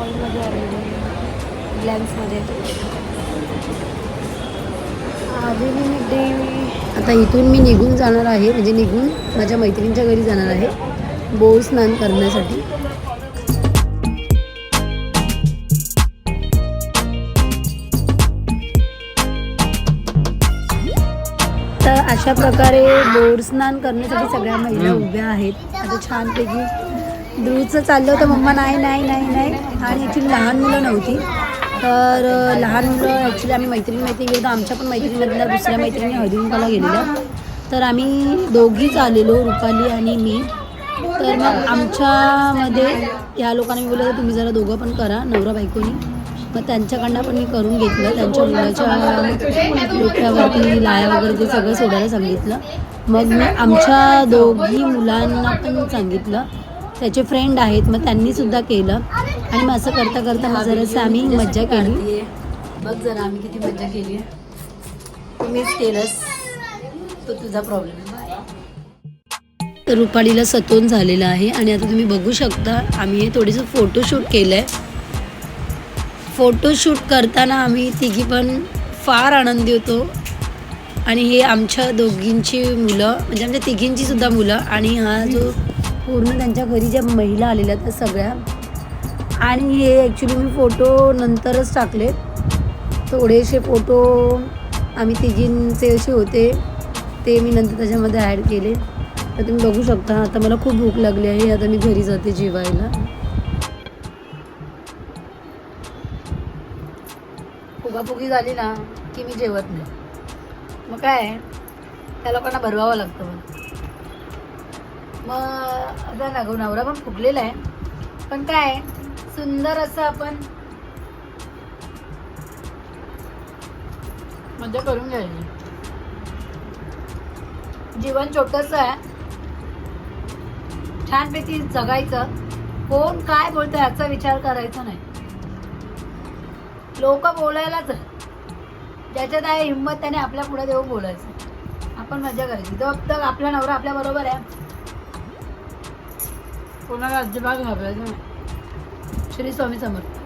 मॉलमध्ये आलेली ग्लॅन्समध्ये. आता इथून मी निघून जाणार आहे, म्हणजे निघून माझ्या मैत्रिणीच्या घरी जाणार आहे बोर स्नान करण्यासाठी. तर अशा प्रकारे बोर स्नान करण्यासाठी सगळ्या महिला उभ्या आहेत. आता छानपैकी ध्रुवचं चाललं होतं मम्मा नाही नाही नाही नाही, आणि ॲक्च्युली लहान मुलं नव्हती. तर लहान मुलं ॲक्च्युली आम्ही मैत्रिणी गेलो, आमच्या पण मैत्रिणीमधल्या दुसऱ्या मैत्रिणी हळदीकुंकवाला गेलेल्या. तर आम्ही दोघीच आलेलो, रुपाली आणि मी. तर मग आमच्यामध्ये या लोकांनी बोललं तर तुम्ही जरा दोघं पण करा, नवरा बायकोनी. मग त्यांच्याकडनं पण मी करून घेतलं. त्यांच्या मुलाच्या डोक्यावरती लाया वगैरे ते सगळं सोडायला सांगितलं. मग मी आमच्या दोघी मुलांना पण सांगितलं, त्याचे फ्रेंड आहेत मग त्यांनीसुद्धा केलं. आणि मग असं करता करता मग जरासं आम्ही मज्जा केली. बघ जरा आम्ही किती मज्जा केली आहे. तुम्हीच केलंस, तो तुझा प्रॉब्लेम आहे. तर रुपालीला सतोन झालेलं आहे आणि आता तुम्ही बघू शकता आम्ही हे थोडंसं फोटोशूट केलं आहे. फोटोशूट करताना आम्ही तिघी पण फार आनंदी होतो. आणि हे आमच्या दोघींची मुलं, म्हणजे आमच्या तिघींचीसुद्धा मुलं, आणि हा जो पूर्ण त्यांच्या घरी ज्या महिला आलेल्या त्या सगळ्या. आणि हे ॲक्च्युली मी फोटो नंतरच टाकले, थोडेसे फोटो आम्ही तिघींचे असे होते ते मी नंतर त्याच्यामध्ये ॲड केले. तर तुम्ही बघू शकता. आता मला खूप भूक लागली आहे, आता मी घरी जाते जेवायला. फुगाफुगी झाली ना की मी जेवत नाही. मग काय त्या लोकांना भरवावं लागतं. मग आता नवरा पण फुगलेला आहे, पण काय सुंदर असं आपण मजा करून घ्यायची. जीवन छोटंसं आहे, छानपैकी जगायचं. कोण काय बोलतं याचा विचार करायचा नाही. लोक बोलायलाच ज्याच्यात आहे हिंमत त्याने आपल्या पुढे देऊन बोलायचं. आपण मजा करायची. जब तक आपला नवरा आपल्या बरोबर आहे कोणाला अजिबात घाबरायचं नाही. श्री स्वामी समर्थ.